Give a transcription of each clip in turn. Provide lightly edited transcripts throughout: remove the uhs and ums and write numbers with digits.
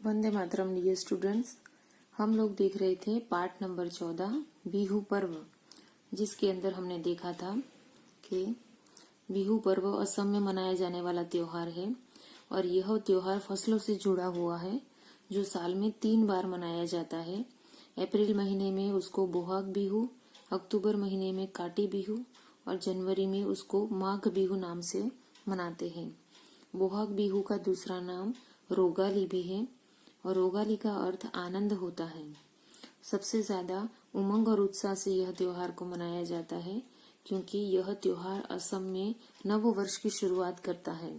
Vande Mataram dear students. हम लोग देख रहे थे पार्ट नंबर 14 बिहू पर्व, जिसके अंदर हमने देखा था कि बिहू पर्व असम में मनाया जाने वाला त्योहार है और यह त्योहार फसलों से जुड़ा हुआ है जो साल में 3 बार मनाया जाता है। अप्रैल महीने में उसको बोहाग बिहू, अक्टूबर महीने में काटी बिहू और जनवरी में उसको माघ बिहू नाम से मनाते हैं। बोहाग बिहू का दूसरा नाम रोगाली भी है और रोगाली का अर्थ आनंद होता है। सबसे ज्यादा उमंग और उत्साह से यह त्योहार को मनाया जाता है क्योंकि यह त्योहार असम में नव वर्ष की शुरुआत करता है।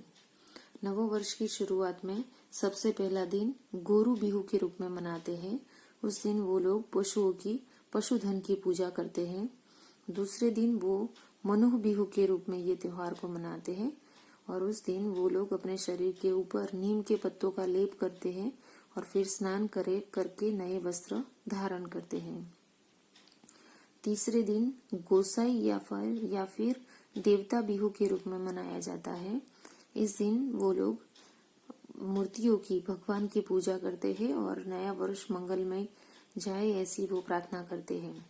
नव वर्ष की शुरुआत में सबसे पहला दिन गोरु बिहू के रूप में मनाते हैं। उस दिन वो लोग पशुधन की पूजा करते हैं। दूसरे दिन वो मनुह बिहू के रूप में ये त्योहार को मनाते हैं और उस दिन वो लोग अपने शरीर के ऊपर नीम के पत्तों का लेप करते हैं और फिर स्नान करके नए वस्त्र धारण करते हैं। तीसरे दिन गोसाई या फिर देवता बिहू के रूप में मनाया जाता है। इस दिन वो लोग मूर्तियों की भगवान की पूजा करते हैं और नया वर्ष मंगलमय जाए ऐसी वो प्रार्थना करते हैं।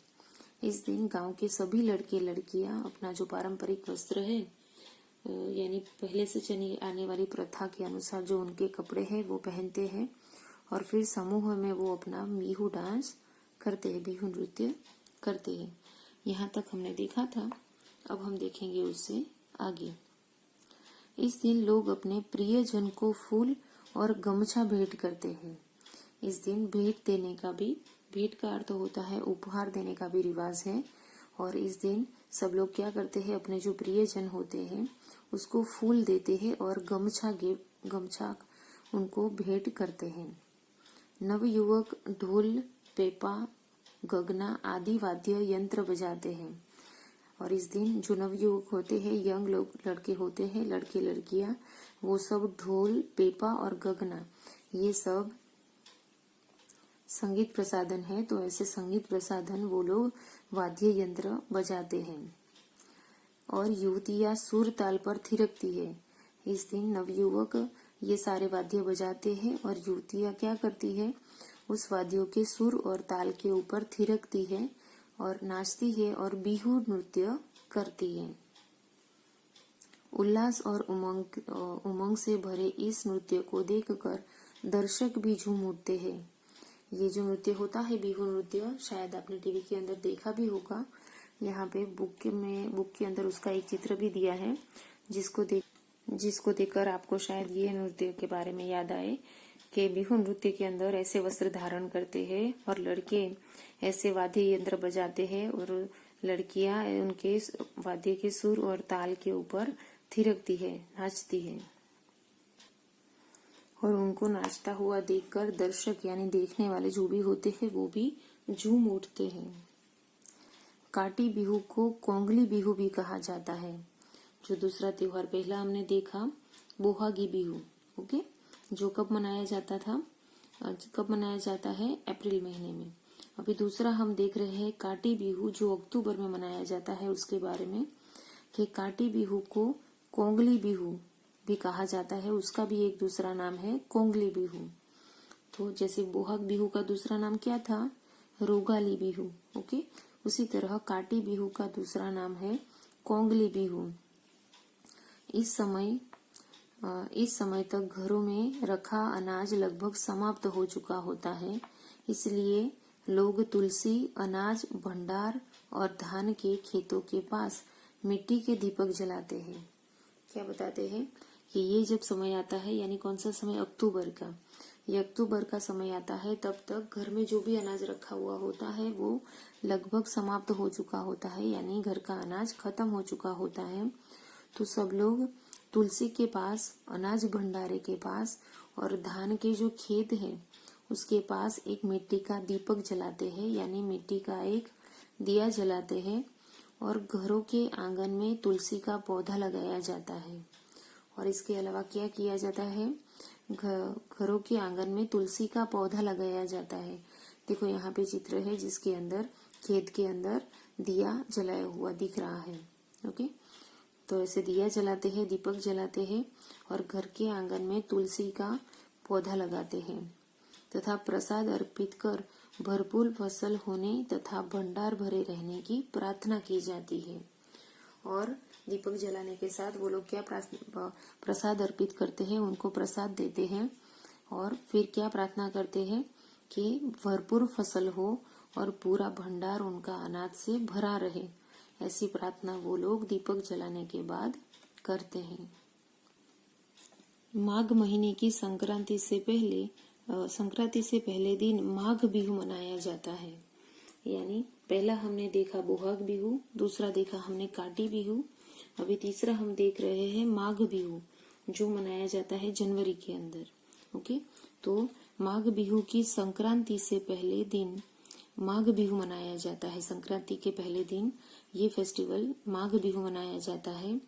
इस दिन गांव के सभी लड़के लड़कियां अपना जो पारंपरिक वस्त्र है यानी पहले से चली आने वाली प्रथा के अनुसार जो उनके कपड़े हैं वो पहनते हैं और फिर समूह में वो अपना बिहू डांस करते हैं, बिहू नृत्य करते हैं। यहाँ तक हमने देखा था, अब हम देखेंगे उससे आगे। इस दिन लोग अपने प्रियजन को फूल और गमछा भेंट करते हैं। इस दिन भेंट का अर्थ होता है उपहार देने का भी रिवाज है और इस दिन सब लोग क्या करते हैं, अपने जो प्रियजन होते हैं उसको फूल देते हैं और गमछा उनको भेंट करते हैं। नवयुवक ढोल, पेपा, गगना आदि वाद्य यंत्र बजाते हैं और इस दिन जो नवयुवक होते हैं, यंग लोग लड़के होते हैं, लड़के लड़कियां, वो सब ढोल, पेपा और गगना ये सब संगीत प्रसाधन है। तो ऐसे संगीत प्रसाधन वो लोग वाद्य यंत्र बजाते हैं और युवतियां सुर ताल पर थिरकती है। इस दिन नवयुवक ये सारे वाद्य बजाते हैं और युवतियां क्या करती है, उस वाद्यों के सुर और ताल के ऊपर थिरकती है और नाचती है और बिहू नृत्य करती है। उल्लास और उमंग से भरे इस नृत्य को देखकर दर्शक भी झूम उठते हैं। ये जो नृत्य होता है बिहू नृत्य, शायद आपने टीवी के अंदर देखा भी होगा। यहाँ पे बुक के अंदर उसका एक चित्र भी दिया है जिसको देखकर आपको शायद ये नृत्य के बारे में याद आए कि बिहू नृत्य के अंदर ऐसे वस्त्र धारण करते हैं और लड़के ऐसे वाद्य यंत्र बजाते हैं और लड़कियां उनके वाद्य के सुर और ताल के ऊपर थिरकती है, नाचती है और उनको नाचता हुआ देखकर दर्शक यानी देखने वाले जो भी होते हैं वो भी झूम उठते हैं। काटी बिहू को कोंगली बिहू भी कहा जाता है। जो दूसरा त्योहार पहला हमने देखा बोहागी बिहू, ओके, जो कब मनाया जाता है अप्रैल महीने में। अभी दूसरा हम देख रहे हैं काटी बिहू जो अक्टूबर में मनाया जाता है। उसके बारे में कि काटी बिहू को कोंगली बिहू भी कहा जाता है, उसका भी एक दूसरा नाम है कोंगली बिहू। तो जैसे बोहाग बिहू का दूसरा नाम क्या था, रोगाली बिहू, ओके, उसी तरह काटी बिहू का दूसरा नाम है कोंगली बिहू। इस समय तक घरों में रखा अनाज लगभग समाप्त हो चुका होता है, इसलिए लोग तुलसी, अनाज भंडार और धान के खेतों के पास मिट्टी के दीपक जलाते हैं। क्या बताते हैं कि ये जब समय आता है, यानी कौन सा समय, अक्टूबर का, ये अक्टूबर का समय आता है, तब तक घर में जो भी अनाज रखा हुआ होता है वो लगभग समाप्त हो चुका होता है, यानी घर का अनाज खत्म हो चुका होता है। तो सब लोग तुलसी के पास, अनाज भंडारे के पास और धान के जो खेत है उसके पास एक मिट्टी का दीपक जलाते हैं, यानी मिट्टी का एक दिया जलाते हैं और घरों के आंगन में तुलसी का पौधा लगाया जाता है। और इसके अलावा क्या किया जाता है, घरों के आंगन में तुलसी का पौधा लगाया जाता है। देखो यहाँ पे चित्र है जिसके अंदर खेत के अंदर दिया जलाया हुआ दिख रहा है, ओके। तो ऐसे दिया जलाते हैं, दीपक जलाते हैं और घर के आंगन में तुलसी का पौधा लगाते हैं। तथा प्रसाद अर्पित कर भरपूर फसल होने तथा भंडार भरे रहने की प्रार्थना की जाती है। और दीपक जलाने के साथ वो लोग क्या प्रसाद अर्पित करते हैं, उनको प्रसाद देते हैं और फिर क्या प्रार्थना करते हैं कि भरपूर फसल हो और पूरा भंडार उनका अनाज से भरा रहे। ऐसी प्रार्थना वो लोग दीपक जलाने के बाद करते हैं। माघ महीने की संक्रांति से पहले दिन माघ बिहू मनाया जाता है। यानी पहला हमने देखा बोहाग बिहू, दूसरा देखा हमने काटी बिहू, अभी तीसरा हम देख रहे हैं माघ बिहू जो मनाया जाता है जनवरी के अंदर। ओके, तो माघ बिहू की संक्रांति से पहले दिन माघ बिहू मनाया जाता है। संक्रांति के पहले दिन ये फेस्टिवल माघ बिहू मनाया जाता है।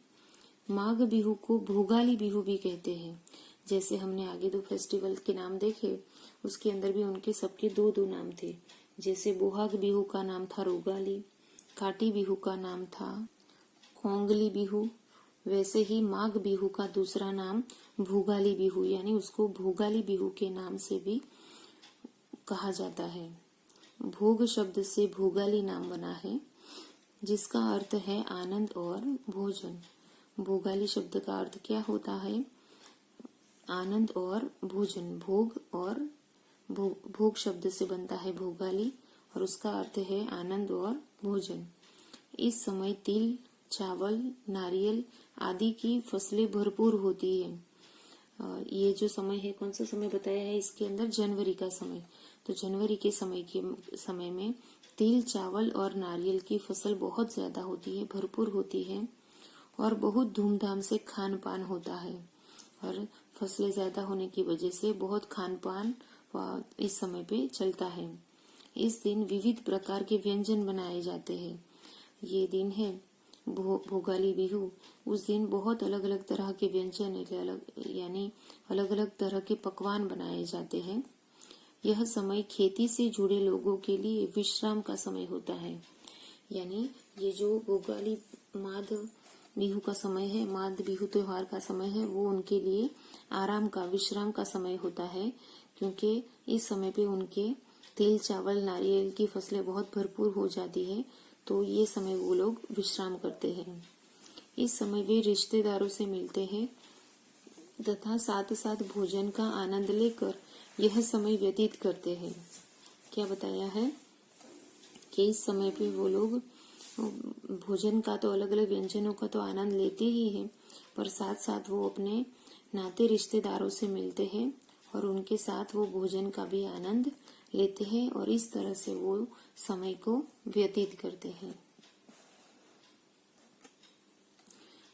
माघ बिहू को भोगाली बिहू भी कहते हैं। जैसे हमने आगे दो फेस्टिवल के नाम देखे, उसके अंदर भी उनके सबके दो दो नाम थे। जैसे बोहाग बिहू का नाम था रोगाली, काटी बिहू का नाम था कोंगली बिहू, वैसे ही माघ बिहू का दूसरा नाम भोगाली बिहू, यानी उसको भोगाली बिहू के नाम से भी कहा जाता है। भोग शब्द से भोगाली नाम बना है, जिसका अर्थ है आनंद और भोजन। भोगाली शब्द का अर्थ क्या होता है? आनंद और भोजन। भोग और भोग शब्द से बनता है भोगाली और उसका अर्थ है आनंद और भोजन। इस समय तिल, चावल, नारियल आदि की फसलें भरपूर होती है। ये जो समय है, कौन सा समय बताया है इसके अंदर? जनवरी का समय। तो जनवरी के समय में तिल, चावल और नारियल की फसल बहुत ज्यादा होती है, भरपूर होती है और बहुत धूमधाम से खान पान होता है। और फसलें ज्यादा होने की वजह से बहुत खान पान इस समय पे चलता है। इस दिन विविध प्रकार के व्यंजन बनाए जाते हैं। ये दिन है भोगाली बिहू। उस दिन बहुत अलग अलग तरह के व्यंजन यानी अलग अलग तरह के पकवान बनाए जाते हैं। यह समय खेती से जुड़े लोगों के लिए विश्राम का समय होता है। यानी ये जो भोगाली माघ बिहू का समय है, माघ बिहू त्योहार का समय है, वो उनके लिए आराम का, विश्राम का समय होता है, क्योंकि इस समय पे उनके तिल, चावल, नारियल की फसलें बहुत भरपूर हो जाती है। तो ये समय वो लोग विश्राम करते हैं। इस समय वे रिश्तेदारों से मिलते हैं तथा साथ साथ भोजन का आनंद लेकर यह समय व्यतीत करते हैं। क्या बताया है कि इस समय पे वो लोग भोजन का तो अलग अलग व्यंजनों का तो आनंद लेते ही हैं, पर साथ साथ वो अपने नाते रिश्तेदारों से मिलते हैं और उनके साथ वो भोजन का भी आनंद लेते हैं और इस तरह से वो समय को व्यतीत करते हैं।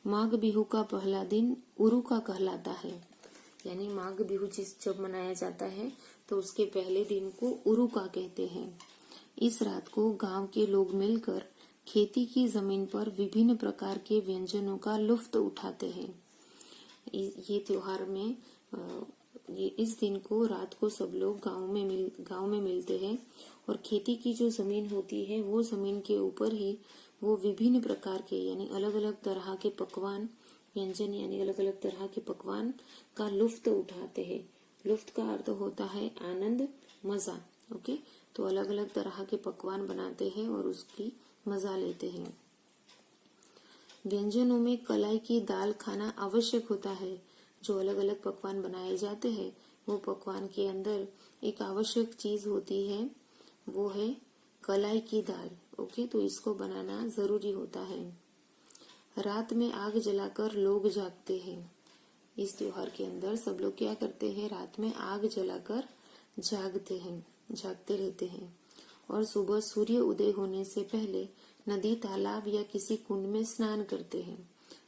माघ बिहू का पहला दिन उरुका कहलाता है। यानी माघ बिहू जब मनाया जाता है तो उसके पहले दिन को उरुका कहते हैं। इस रात को गांव के लोग मिलकर खेती की जमीन पर विभिन्न प्रकार के व्यंजनों का लुत्फ उठाते हैं। ये त्योहार में इस दिन को रात को सब लोग गांव में मिलते हैं और खेती की जो जमीन होती है वो जमीन के ऊपर ही वो विभिन्न प्रकार के यानी अलग अलग तरह के पकवान, व्यंजन यानी अलग अलग तरह के पकवान का लुत्फ उठाते हैं। लुत्फ का अर्थ होता है आनंद, मजा। ओके, तो अलग अलग तरह के पकवान बनाते हैं और उसकी मजा लेते हैं। व्यंजनों में कलाई की दाल खाना आवश्यक होता है। जो अलग अलग पकवान बनाए जाते हैं वो पकवान के अंदर एक आवश्यक चीज होती है, वो है कलाई की दाल। ओके, तो इसको बनाना जरूरी होता है। रात में आग जलाकर लोग जागते हैं। इस त्योहार के अंदर सब लोग क्या करते हैं? रात में आग जलाकर जागते रहते हैं और सुबह सूर्य उदय होने से पहले नदी, तालाब या किसी कुंड में स्नान करते हैं।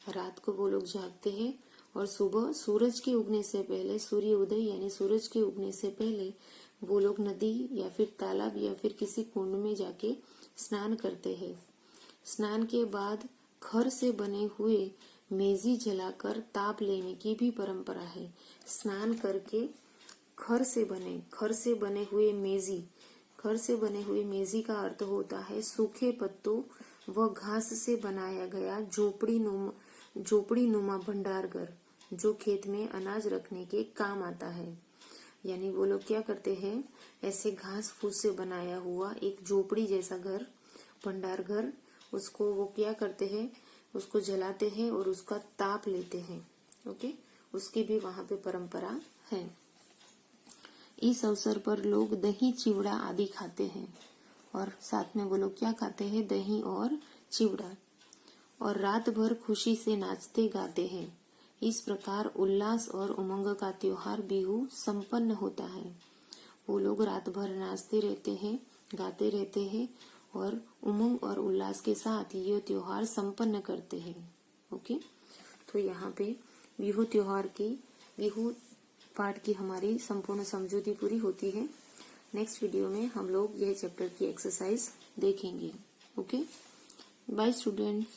रात को वो लोग जागते हैं और सुबह सूरज के उगने से पहले, सूर्य उदय यानी सूरज के उगने से पहले वो लोग नदी या फिर तालाब या फिर किसी कुंड में जाके स्नान करते हैं। स्नान के बाद खर से बने हुए मेजी जलाकर ताप लेने की भी परंपरा है। स्नान करके खर से बने हुए मेजी, खर से बने हुए मेजी का अर्थ होता है सूखे पत्तों व घास से बनाया गया झोपड़ी नुमा भंडार घर, जो खेत में अनाज रखने के काम आता है। यानी वो लोग क्या करते हैं, ऐसे घास फूस से बनाया हुआ एक झोपड़ी जैसा घर, भंडार घर, उसको वो क्या करते हैं, उसको जलाते हैं और उसका ताप लेते हैं। ओके, उसकी भी वहां पे परंपरा है। इस अवसर पर लोग दही चिवड़ा आदि खाते हैं, और साथ में वो लोग क्या खाते हैं, दही और चिवड़ा, और रात भर खुशी से नाचते गाते हैं। इस प्रकार उल्लास और उमंग का त्योहार बिहू संपन्न होता है। वो लोग रात भर नाचते रहते हैं, गाते रहते हैं और उमंग और उल्लास के साथ ये त्योहार संपन्न करते हैं। ओके, तो यहाँ पे बिहू त्योहार की, बिहू पाठ की हमारी संपूर्ण समझौती पूरी होती है। नेक्स्ट वीडियो में हम लोग यह चैप्टर की एक्सरसाइज देखेंगे। Okay, bye students.